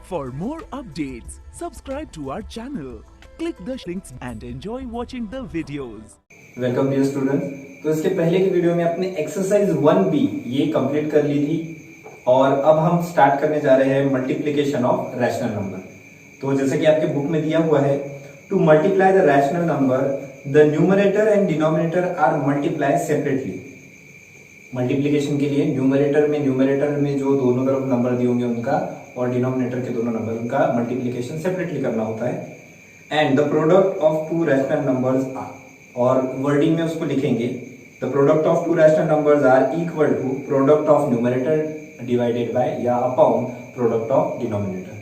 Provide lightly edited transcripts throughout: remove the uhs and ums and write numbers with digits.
For more updates, subscribe to our channel, click the links and enjoy watching the videos. Welcome dear student. तो इसके पहले की video में अपने exercise 1B ये कंप्लीट कर ली थी और अब हम स्टार्ट करने जा रहे हैं मल्टीप्लिकेशन ऑफ रैशनल नंबर। तो जैसे कि आपके बुक में दिया हुआ है, to multiply the rational number the numerator and denominator are multiply separately. Multiplication के लिए न्यूमरेटर में जो दोनों तरफ नंबर दिए होंगे उनका और डिनोमिनेटर के दोनों नंबर उनका मल्टीप्लिकेशन सेपरेटली करना होता है। And the product of two rational numbers are, और वर्डिंग में उसको लिखेंगे, the product of two rational numbers are equal to product of numerator divided by या upon product of denominator.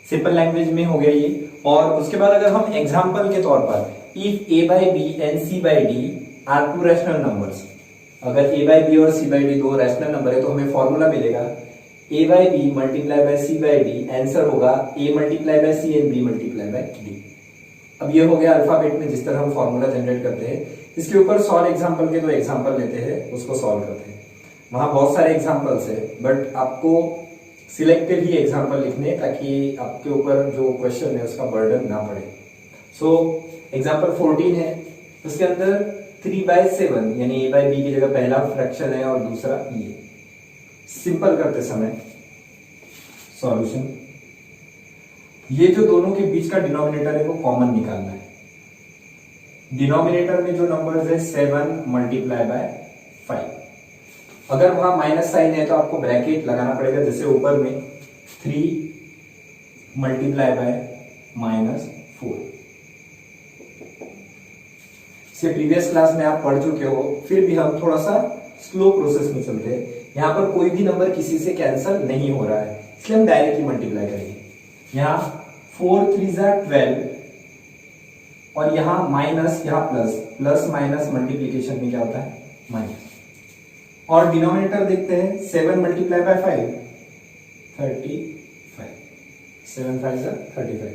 Simple language में हो गया ये। और उसके बाद अगर हम एग्जांपल के तौर पर if a by b and c by d are two rational numbers, अगर a by b और c by d दो रैशनल नंबर है तो हमें फॉर्मूला मिलेगा a by b multiply by c by d, answer होगा a multiply by c and b multiply by d। अब ये हो गया अल्फाबेट में जिस तरह हम फॉर्मूला जनरेट करते हैं। इसके ऊपर सॉल्व एग्जांपल के दो एग्जांपल लेते हैं, उसको सॉल्व करते हैं। वहां बहुत सारे एग्जांपल्स है बट आपको सिलेक्टेड ही एग्जांपल लिखने ताकि आपके ऊपर जो क्वेश्चन है उसका बर्डन ना पड़े। सो एग्जांपल 14 है, उसके अंदर 3/7 यानी a by b की जगह पहला फ्रैक्शन है और दूसरा ये। सिंपल करते समय सॉल्यूशन, ये जो दोनों के बीच का डिनोमिनेटर है वो कॉमन निकालना है। डिनोमिनेटर में जो नंबर्स है 7 मल्टीप्लाई बाय 5। अगर वहां माइनस साइन है तो आपको ब्रैकेट लगाना पड़ेगा, जैसे ऊपर में 3 मल्टीप्लाई बाय -4। इसके प्रीवियस क्लास में आप पढ़ चुके हो, फिर भी हम थोड़ा सा स्लो प्रोसेस में चलते हैं। यहां पर कोई भी नंबर किसी से कैंसिल नहीं हो रहा है, इसलिए हम डायरेक्टली मल्टीप्लाई करेंगे। यहाँ 4 3 12 और यहाँ माइनस, यहाँ प्लस माइनस मल्टीप्लीकेशन में क्या होता है माइनस। और डिनोमिनेटर देखते हैं 7 मल्टीप्लाई बाय 5 35, 7 5 35।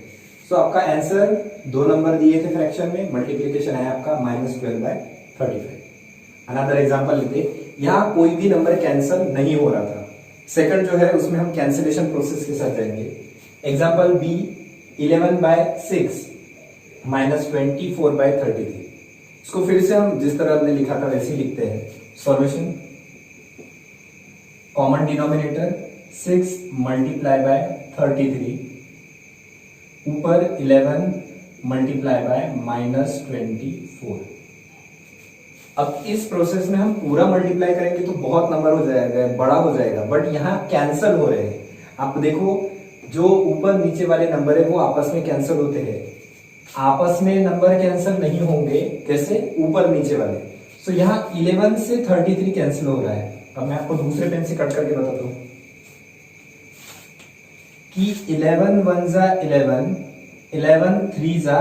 सो आपका आंसर दो नंबर दिए थे फ्रैक्शन में, मल्टीप्लीकेशन है आपका -12 बाय 35। अनदर एग्जांपल लेते, यहाँ कोई भी नंबर कैंसिल नहीं हो रहा था। सेकंड जो है उसमें हम कैंसिलेशन प्रोसेस के साथ जाएंगे। Example B 11/6 -24/33। इसको फिर से हम जिस तरह हमने लिखा था वैसे ही लिखते हैं। Solution, common denominator 6 multiply by 33, ऊपर 11 मल्टीप्लाई बाय -24। अब इस प्रोसेस में हम पूरा मल्टीप्लाई करेंगे तो बहुत नंबर हो जाएगा, बड़ा हो जाएगा, बट यहाँ कैंसल हो रहे हैं। आप देखो जो ऊपर नीचे वाले नंबर है वो आपस में कैंसिल होते हैं, आपस में नंबर कैंसिल नहीं होंगे कैसे, ऊपर नीचे वाले। सो यहाँ 11 से 33 कैंसिल हो रहा है। अब मैं आपको दूसरे पेन से कट करके बताता हूं कि 11 1 जा 11, 11 3 जा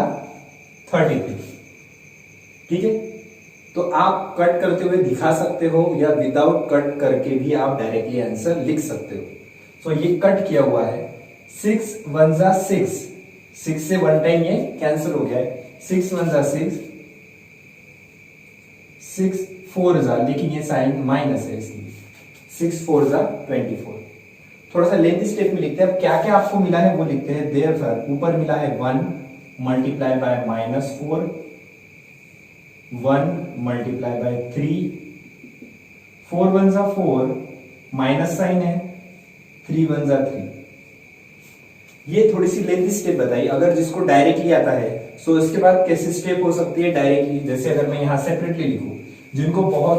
33। ठीक है, तो आप कट करते हुए दिखा सकते हो या विदाउट कट करके भी आप डायरेक्टली आंसर लिख सकते हो। सो ये कट किया हुआ है। 6 1 जा 6, 6 से 1 टाइम ये कैंसिल हो गया है। 6 1 जा 6, 6 4 जा, लेकिन ये साइन माइनस है इसलिए 6 4 जा 24। थोड़ा सा लेंथ स्टेप में लिखते हैं। अब क्या क्या आपको मिला है वो लिखते हैं। देयरफॉर ऊपर मिला है 1 मल्टीप्लाई बाय -4, 1 मल्टीप्लाई बाय 3, 4 1 जा 4, माइनस साइन है, 3 1 जा 3। ये थोड़ी सी लेंथी स्टेप बताई। अगर जिसको डायरेक्टली आता है सो इसके बाद कैसे स्टेप हो सकती है डायरेक्टली, जैसे अगर मैं यहाँ सेपरेटली लिखूं, जिनको बहुत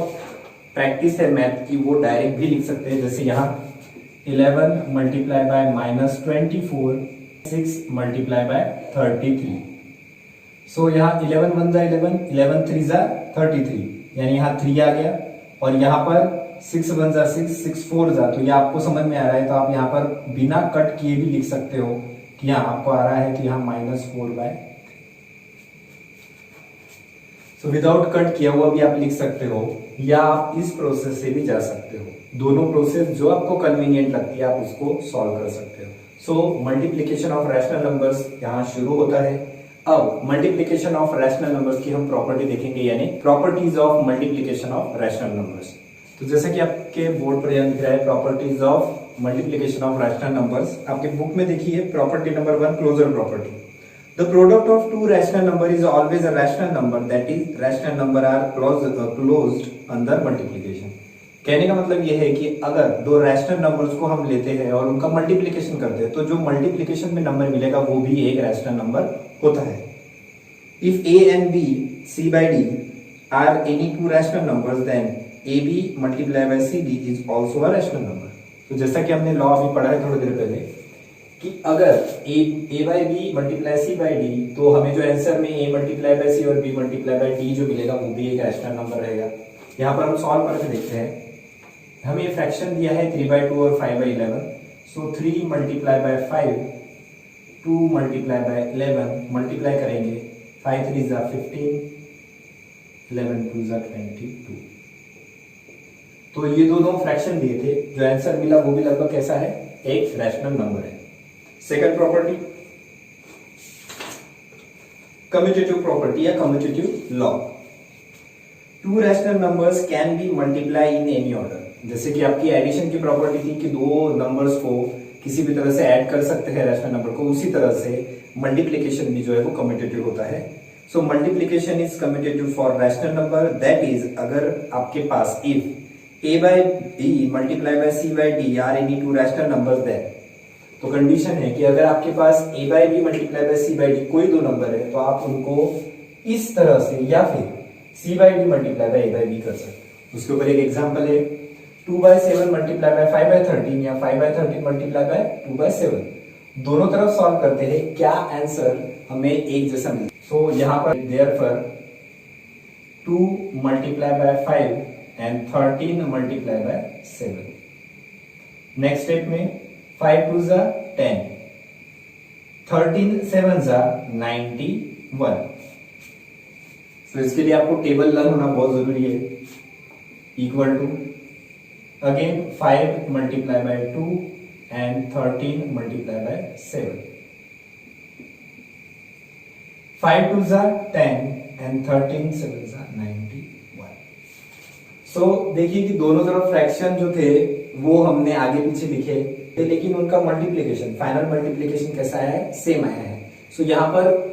प्रैक्टिस है मैथ की वो डायरेक्ट भी लिख सकते हैं। जैसे यहाँ 11 मल्टीप्लाई बाय -24, 6 मल्टीप्लाई बाय 33। सो यहाँ 11 1 जा 11, 11 3 जा 33, यानी यहाँ 3 आ गया। और यहाँ पर 6 1 जा 6, 6 4 जा, तो ये आपको समझ में आ रहा है तो आप यहाँ पर बिना कट किए भी लिख सकते हो कि यहाँ आपको आ रहा है कि यहाँ -4/। सो विदाउट कट किया हुआ भी आप लिख सकते हो या आप इस प्रोसेस से भी जा सकते हो। दोनों प्रोसेस जो आपको कन्वीनियंट लगती है आप उसको सॉल्व कर सकते हो। So multiplication of rational numbers यहाँ शुरू होता है। अब मल्टीप्लीकेशन ऑफ रैशनल नंबर्स की हम प्रॉपर्टी देखेंगे, यानी properties of multiplication of rational numbers. तो जैसा कि आपके बोर्ड पर यहाँ दिख रहा है, properties of multiplication of rational numbers. आपके बुक में देखिए property number 1, closure property. The product of two rational number is always a rational number, that is rational number are closed under multiplication. कहने का मतलब यह है कि अगर दो रैशनल नंबर्स को हम लेते हैं और उनका मल्टीप्लिकेशन करते हैं तो जो मल्टीप्लिकेशन में नंबर मिलेगा वो भी एक रैशनल नंबर होता है। If a and b, c by d are any two rational numbers, then ab multiplied by cd is also a rational number। तो जैसा कि हमने लॉ अभी पढ़ा है थोड़ी देर पहले कि अगर a by b multiply c by d, तो हमें जो आंसर में a मल्टीप्लाई बाय c और b मल्टीप्लाई बाय d जो मिलेगा वो भी एक रैशनल नंबर रहेगा। यहाँ पर हम सॉल्व करके देखते हैं। हमें ये फ्रैक्शन दिया है 3/2 और 5/11, सो 3 multiply by 5, 2 multiply by 11 multiply करेंगे, 5 3 जा 15, 11 2 जा 22। तो ये दो फ्रैक्शन दिए थे, जो आंसर मिला वो भी लगभग कैसा है, एक रैशनल नंबर है। सेकंड प्रॉपर्टी, कम्यूटेटिव प्रॉपर्टी या commutative law. To rational numbers can be multiply in any order. जैसे कि आपकी एडिशन की प्रॉपर्टी थी कि दो नंबर्स को किसी भी तरह से ऐड कर सकते हैं रैशनल नंबर को, उसी तरह से मल्टीप्लिकेशन भी जो है वो कम्यूटेटिव होता है। So multiplication is commutative for rational number, that is अगर आपके पास if a by b multiply by c by d are any two rational numbers there, तो कंडीशन है कि अगर आपके पास a by b multiply by c by d कोई दो नंबर है तो आप उनको इस तरह से या फिर c by d multiply by a by b कर सकते हैं। उसके ऊपर एक एग्जांपल है 2/7 multiply by 5/13 या 5/13 multiply by 2/7। दोनों तरफ सॉल्व करते हैं, क्या आंसर हमें एक जैसा मिलता है। सो यहाँ पर therefore 2 multiply by 5 and 13 multiply by 7। Next step में 5 2 जा 10, 13 7 जा 91। तो इसके लिए आपको टेबल लर्न होना बहुत जरूरी है। Equal to again 5 multiply by 2 and 13 multiply by 7। 5 2 जा 10 एंड 13 7 जा 91। सो देखिए कि दोनों तरफ फ्रैक्शन जो थे वो हमने आगे पीछे लिखे थे, लेकिन उनका मल्टीप्लिकेशन, फाइनल मल्टीप्लिकेशन कैसा है, सेम आया है। सो यहाँ पर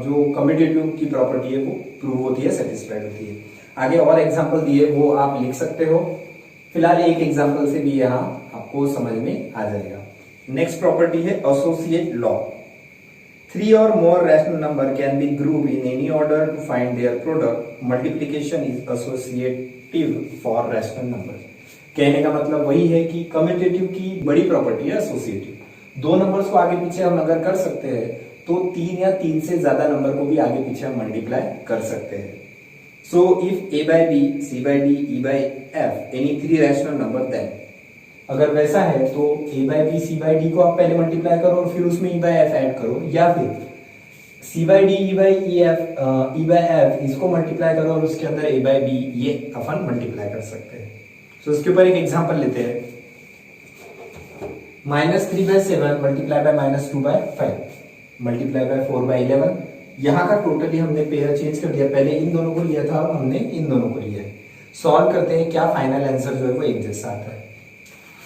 जो कम्यूटेटिव की प्रॉपर्टी है वो प्रूव होती है, सेटिस्फाइड होती है। आगे और एग्जांपल दिए वो आप लिख सकते हो, फिलहाल एक एग्जांपल से भी यहाँ आपको समझ में आ जाएगा। नेक्स्ट प्रॉपर्टी है associate law. 3 or more rational number can be grouped in any order to find their product. Multiplication is associative for rational numbers। कहने का मतलब वही है कि कम्यूटेटिव की बड़ी प्रॉपर्टी है एसोसिएटिव। दो नंबर्स को आगे पीछे हम अगर कर सकते हैं तो 3 या 3 से ज्यादा नंबर को भी आगे पीछे हम मल्टीप्लाई कर सकते हैं। सो if a by b, c by d, e by f any 3 rational number, then अगर वैसा है तो a by b, c by d को आप पहले मल्टीप्लाई करो और फिर उसमें e by f ऐड करो, या फिर c by d, e by e by f इसको मल्टीप्लाई करो और उसके अंदर a by b ये अपन मल्टीप्लाई कर सकते हैं। तो इसके ऊपर एक एग्जांपल लेते हैं। -3/7 मल्टीप्लाई बाय -2/5 मल्टीप्लाई बाय 4/11। यहाँ का टोटली हमने पेयर चेंज कर दिया, पहले इन दोनों को लिया था और हमने इन दोनों को लिया है। सॉल्व करते हैं, क्या फाइनल आंसर जो है वो एक जैसा आता है।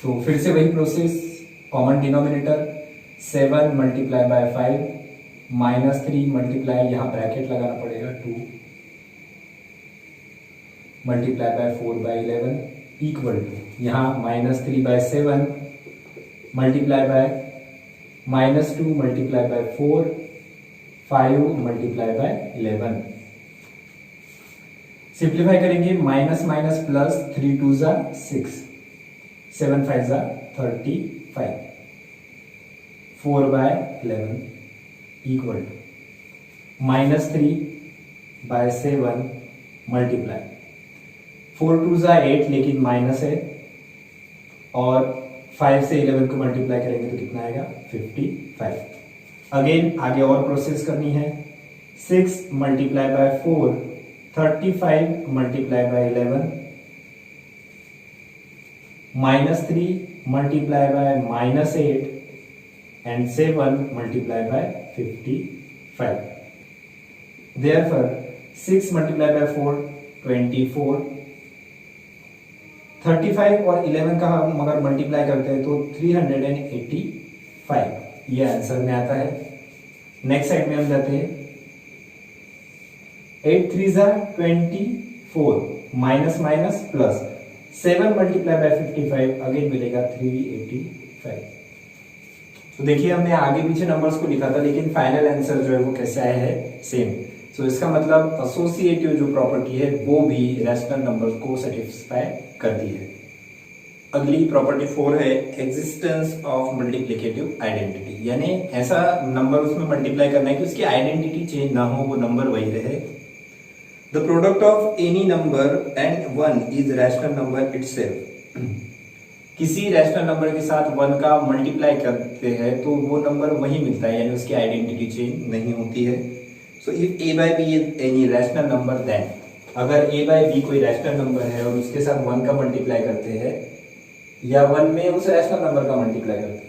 तो फिर से वही process, common denominator 7 multiply by 5 -3 multiply, यहाँ ब्रैकेट लगाना पड़ेगा 2 मल्टीप्लाई बाय 4/11 इक्वल टू यहाँ -3/7 multiply by -2 multiply by 4 5 multiply bye 11। Simplify करेंगे, माइनस माइनस प्लस 3 2 जा 6, 7 5 जा 35, 4/11 इक्वल टू -3/7 मल्टीप्लाई 4 2 जा 8 लेकिन माइनस है, और 5 से 11 को मल्टीप्लाई करेंगे तो कितना आएगा 55। अगेन आगे और प्रोसेस करनी है। 6 multiply by 4 35 multiply by 11 -3 multiply by -8 and 7 multiplied by 55. Therefore 6 multiplied by 4 24, 35 और 11 का हम अगर मल्टीप्लाई करते हैं तो 385 ये आंसर में आता है। नेक्स्ट साइड में हम जाते हैं, 8 3 24 minus minus plus 7 multiply by 55 again मिलेगा 385। तो देखिए हमने आगे पीछे नंबर्स को लिखा था लेकिन फाइनल आंसर जो है वो कैसे आया है, सेम। तो इसका मतलब एसोसिएटिव जो प्रॉपर्टी है वो भी रैशनल नंबर्स को सेटिस्फाई करती है। अगली प्रॉपर्टी 4 है एग्जिस्टेंस ऑफ मल्टीप्लिकेटिव आइडेंटिटी, यानी ऐसा नंबर उसमें मल्टीप्लाई करना है कि उसकी आइडेंटिटी चेंज ना हो, वो नंबर वही रहे। The product of any number and 1 is rational number itself. किसी रैशनल नंबर के साथ 1 का मल्टीप्लाई करते हैं तो वो नंबर वही मिलता है, यानी उसकी आइडेंटिटी चेंज नहीं होती है। So if a by b is any rational number, then अगर a by b कोई रैशनल नंबर है और उसके साथ 1 का मल्टीप्लाई करते हैं या 1 में उस रैशनल नंबर का मल्टीप्लाई करते हैं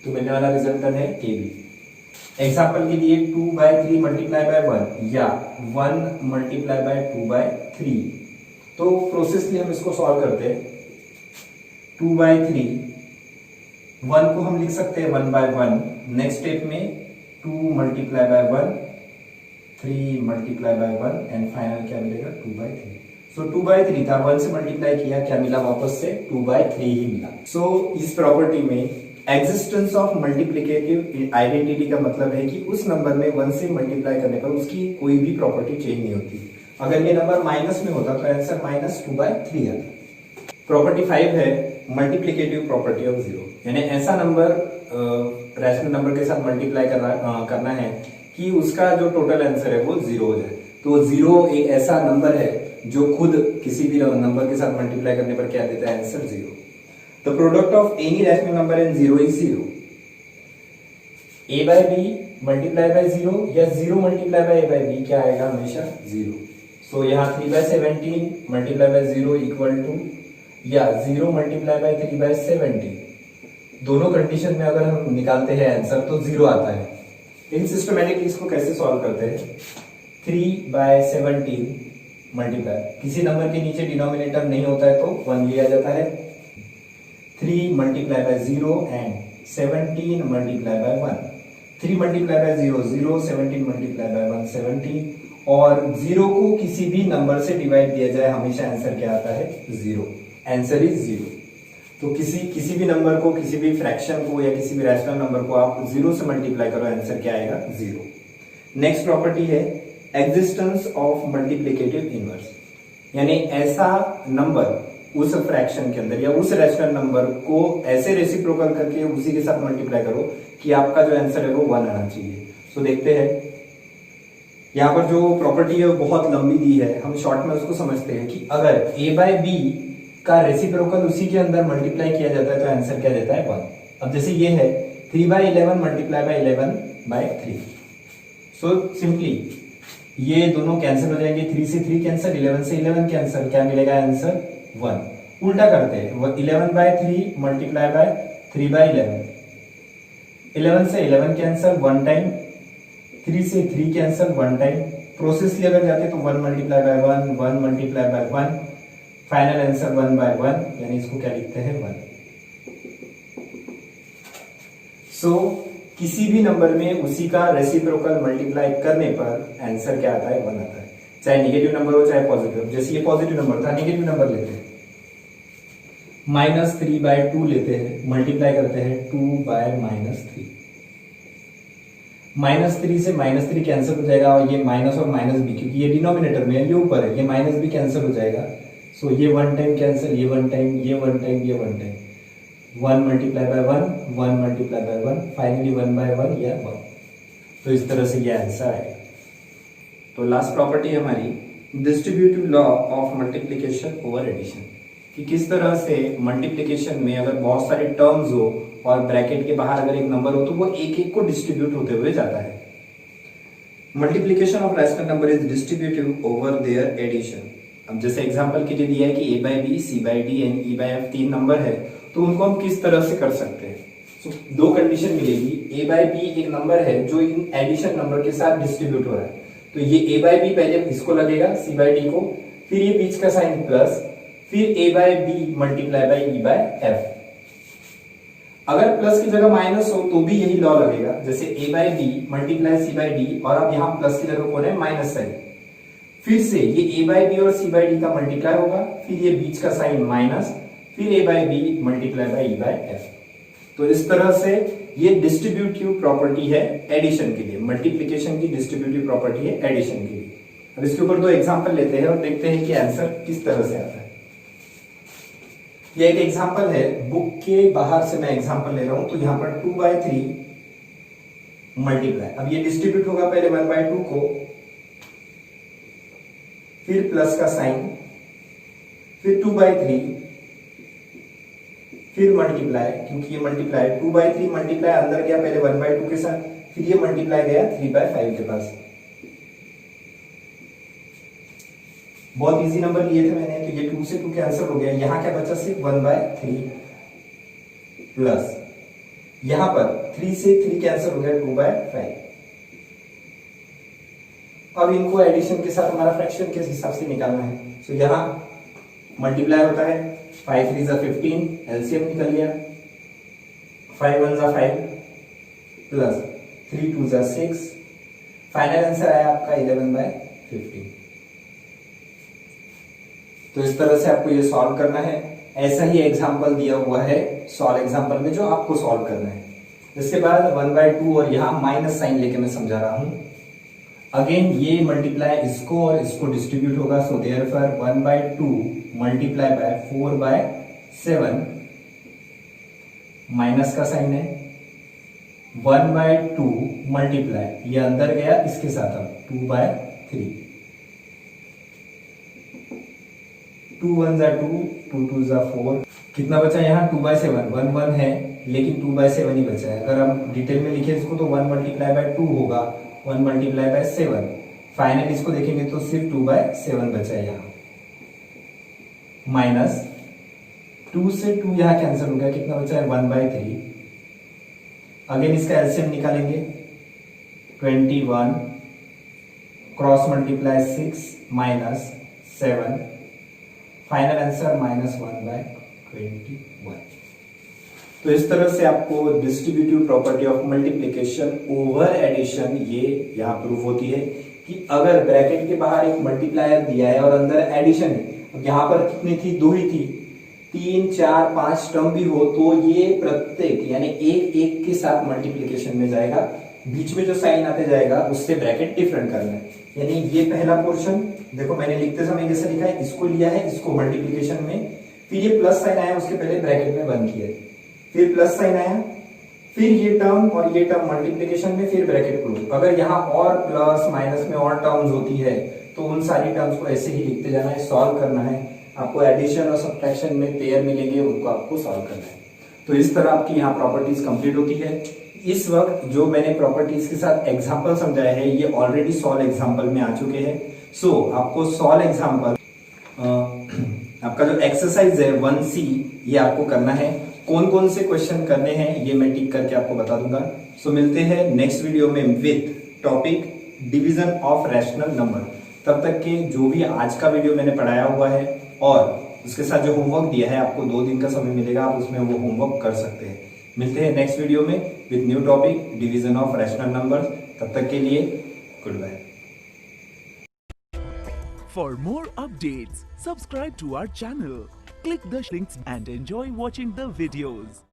तो मिलने वाला रिजल्टेंट है ab। एग्जाम्पल के लिए 2 by 3 मल्टीप्लाई बाय 1 या 1 मल्टीप्लाई बाय 2 by 3। तो प्रोसेस लिए हम इसको सॉल्व करते हैं। 2 by 3, 1 को हम लिख सकते हैं 1 by 1। नेक्स्ट स्टेप में 2 multiply by 1, 3 multiply by 1 and final क्या मिलेगा 2 by 3। सो 2 by 3 था, 1 से मल्टीप्लाई किया, क्या मिला वापस से 2 by 3 ही मिला। सो इस प्रॉपर्टी में एग्जिस्टेंस ऑफ मल्टीप्लिकेटिव आइडेंटिटी का मतलब है कि उस नंबर में 1 से मल्टीप्लाई करने पर उसकी कोई भी प्रॉपर्टी चेंज नहीं होती। अगर ये नंबर माइनस में होता तो आंसर -2 by 3 आता। प्रॉपर्टी 5 है मल्टीप्लिकेटिव प्रॉपर्टी ऑफ 0, यानी ऐसा नंबर रैशनल नंबर के साथ मल्टीप्लाई करना है कि उसका जो टोटल आंसर है वो 0 हो जाए। तो 0 एक ऐसा नंबर है जो खुद किसी भी नंबर के साथ मल्टीप्लाई करने पर क्या देता है, answer 0। The product of any rational number and 0 is 0। a by b multiply by 0 या 0 multiply by a by b क्या आएगा, हमेशा 0। सो यहाँ 3 by 17 multiply by 0 equal to या 0 मल्टीप्लाई बाय 3 by 17। दोनों कंडीशन में अगर हम निकालते हैं आंसर तो 0 आता है। इन सिस्टमैटिकली इसको कैसे सॉल्व करते हैं, 3 by 17 मल्टीप्लाई, किसी नंबर के नीचे डिनोमिनेटर नहीं होता है तो 1 लिया जाता है। 3 multiply by 0 and 17 multiply bye 1। 3 multiply by 0 0, 17 multiply bye 1 17, और 0 को किसी भी नंबर से डिवाइड दिया जाए हमेशा आंसर क्या आता है, 0। Answer is 0। तो किसी भी नंबर को, किसी भी फ्रैक्शन को या किसी भी रैशनल नंबर को आप 0 से मल्टीप्लाई करो, आंसर क्या आएगा, 0। नेक्स्ट प्रॉपर्टी है एग्जिस्टेंस ऑफ मल्टीप्लिकेटिव इनवर्स, यानी ऐसा नंबर उस फ्रैक्शन के अंदर या उस रैशनल नंबर को ऐसे रेसिप्रोकल करके उसी के साथ मल्टीप्लाई करो कि आपका जो आंसर है वो 1 आना चाहिए। सो देखते हैं, यहाँ पर जो प्रॉपर्टी है वो बहुत लंबी दी है, हम शॉर्ट में उसको समझते हैं कि अगर a by b का रेसिप्रोकल उसी के अंदर मल्टीप्लाई किया जाता है तो आंसर क्या देता है, 1। अब जैसे ये है 3 by 11 multiply by 11 by 3। So simply ये दोनों कैंसिल हो जाएंगे, 3 से 3 कैंसिल, 11 से 11 कैंसिल, क्या मिलेगा आंसर 1। उल्टा करते हैं, 11 by 3 मल्टीप्लाई बाय 3 by 11, 11 से 11 कैंसिल 1 टाइम, 3 से 3 कैंसिल 1 टाइम। प्रोसेस लिए अगर जाते तो 1 multiply by 1, 1 multiply by 1, final answer 1 by 1, यानी इसको क्या लिखते हैं, 1। सो किसी भी नंबर में उसी का रेसिप्रोकल मल्टीप्लाई करने पर आंसर क्या आता है, 1 आता है, चाहे नेगेटिव नंबर हो चाहे पॉजिटिव। जैसे ये पॉजिटिव नंबर था, नेगेटिव नंबर लेते हैं, -3 by 2 लेते हैं, मल्टीप्लाई करते हैं 2 by -3। -3 से -3 कैंसिल हो जाएगा, और ये माइनस और माइनस भी, क्योंकि ये डिनोमिनेटर में है, ये ऊपर है, ये माइनस भी कैंसिल हो जाएगा। सो ये 1 टाइम कैंसिल, ये 1 टाइम, ये 1 टाइम, ये 1 time, 1 multiply by 1, 1 multiply by 1, finally 1 by 1 या 1। तो इस तरह से ये आंसर आएगा। तो लास्ट प्रॉपर्टी है हमारी distributive law of multiplication over addition, कि किस तरह से मल्टीप्लिकेशन में अगर बहुत सारे टर्म्स हो और ब्रैकेट के बाहर अगर एक नंबर हो तो वो एक एक को डिस्ट्रीब्यूट होते हुए जाता है। Multiplication of rational number is distributive over their addition. अब जैसे एग्जांपल के लिए दिया है कि a by b, c by d and e by f 3 number है, तो उनको हम किस तरह से कर सकते हैं। दो कंडीशन मिलेगी, a by b एक नंबर है जो इन एडिशन नंबर के साथ डिस्ट्रीब्यूट हो रहा है, तो ये a by b पहले इसको लगेगा, c by d को, फिर ये बीच का साइन प्लस, फिर a by B multiply by e by f। अगर प्लस की जगह माइनस हो तो भी यही लॉ लगेगा, जैसे a by B multiply c by D, और अब यहां प्लस की जगह कौन है, माइनस साइन। फिर से ये a बाय बी और c बाय डी का मल्टीप्लाई होगा, फिर ये बीच का साइन माइनस, फिर a by B multiply by e by f। तो इस तरह से ये डिस्ट्रीब्यूटिव प्रॉपर्टी है एडिशन के लिए, मल्टीप्लिकेशन की डिस्ट्रीब्यूटिव प्रॉपर्टी है एडिशन के लिए। अब इसके ऊपर दो एग्जांपल लेते हैं और देखते हैं कि आंसर किस तरह से आता है। ये एक एग्जांपल है, बुक के बाहर से मैं एग्जांपल ले रहा हूं। तो यहां पर 2/3 मल्टीप्लाई, अब ये डिस्ट्रीब्यूट होगा पहले 1/2 को, फिर प्लस का साइन, फिर 2/3, फिर मल्टीप्लाई, क्योंकि ये मल्टीप्लाई 2/3 मल्टीप्लाई अंदर गया पहले 1/2 के साथ, फिर ये मल्टीप्लाई गया 3/5 के पास। बहुत इजी नंबर लिए थे मैंने, तो ये 2 से 2 कैंसिल हो गया। यहां क्या बचा, सिर्फ 1/3 प्लस यहां पर 3 से 3 कैंसिल हो गया 2/5। अब इनको एडिशन के साथ हमारा फ्रैक्शन के हिसाब से निकालना है। तो यहां मल्टीप्लाई होता है, 5 3 जा 15, एलसीएम निकल गया, 5 1 जा 5 प्लस 3 2 जा 6, फाइनल आंसर आया आपका 11/15। तो इस तरह से आपको ये सॉल्व करना है। ऐसा ही एग्जांपल दिया हुआ है सॉल्व एग्जांपल में जो आपको सॉल्व करना है। इसके बाद 1/2 और यहां माइनस साइन लेके मैं समझा रहा हूं। अगेन ये मल्टीप्लाई इसको और इसको डिस्ट्रीब्यूट होगा, so therefore 1/2 multiply by 4/7, minus का साइन है, 1/2 मल्टीप्लाई, ये अंदर गया इसके साथ, अब 2/3, 2 1 जा 2, 2 2 जा 4, कितना बचा यहाँ 2/7, 1 1 है लेकिन 2/7 ही बचा है। अगर हम डिटेल में लिखे इसको तो 1 मल्टीप्लाई बाय 2 होगा, 1 मल्टीप्लाई बाय 7, फाइनल इसको देखेंगे तो सिर्फ 2/7 बचा है यहाँ, माइनस 2 से 2 यहाँ कैंसिल हो गया, कितना बचा है 1/3। अगेन इसका एलसीएम निकालेंगे, 21 cross multiply 6 minus 7, final answer -1/21। तो इस तरह से आपको distributive property of multiplication over addition ये यहां प्रूफ होती है कि अगर ब्रैकेट के बाहर एक मल्टीप्लायर दिया है और अंदर एडिशन है, अब यहां पर कितनी थी, 2 ही थी, 3 4 5 टर्म भी हो तो ये प्रत्येक यानी एक एक के साथ मल्टीप्लिकेशन में जाएगा। बीच में जो साइन आते जाएगा उससे ब्रैकेट डिफरेंट करना है। यानी ये पहला पोर्शन देखो मैंने लिखते समय कैसे लिखा है, इसको लिया है इसको मल्टीप्लिकेशन में, फिर ये प्लस साइन आया उसके पहले ब्रैकेट में बंद किया है, फिर प्लस साइन आया, फिर ये टर्म और ये टर्म मल्टीप्लिकेशन में, फिर ब्रैकेट क्लोज। अगर यहाँ और प्लस माइनस में और टर्म्स होती है तो उन सारी टर्म्स को ऐसे ही लिखते जाना है, सॉल्व करना है। आपको एडिशन और सब्ट्रैक्शन में पेयर मिलेंगे, उनको आपको सॉल्व करना है। तो इस तरह आपकी यहाँ प्रॉपर्टीज कंप्लीट होती है। इस वक्त जो मैंने प्रॉपर्टीज के साथ एग्जांपल समझाया है ये ऑलरेडी सॉल्व एग्जांपल में आ चुके हैं। सो आपको सॉल्व एग्जांपल आपका जो एक्सरसाइज है 1C ये आपको करना है। कौन कौन से क्वेश्चन करने हैं ये मैं टिक करके आपको बता दूंगा। सो मिलते हैं नेक्स्ट वीडियो में with topic division of rational number. तब तक के जो भी आज का वीडियो मैंने पढ़ाया हुआ है और उसके साथ जो होमवर्क दिया है आपको 2 दिन का समय मिलेगा, आप उसमें वो होमवर्क कर सकते हैं। मिलते हैं नेक्स्ट वीडियो में with new topic division of rational numbers. तब तक के लिए good bye. For more updates, subscribe to our channel, click the links and enjoy watching the videos.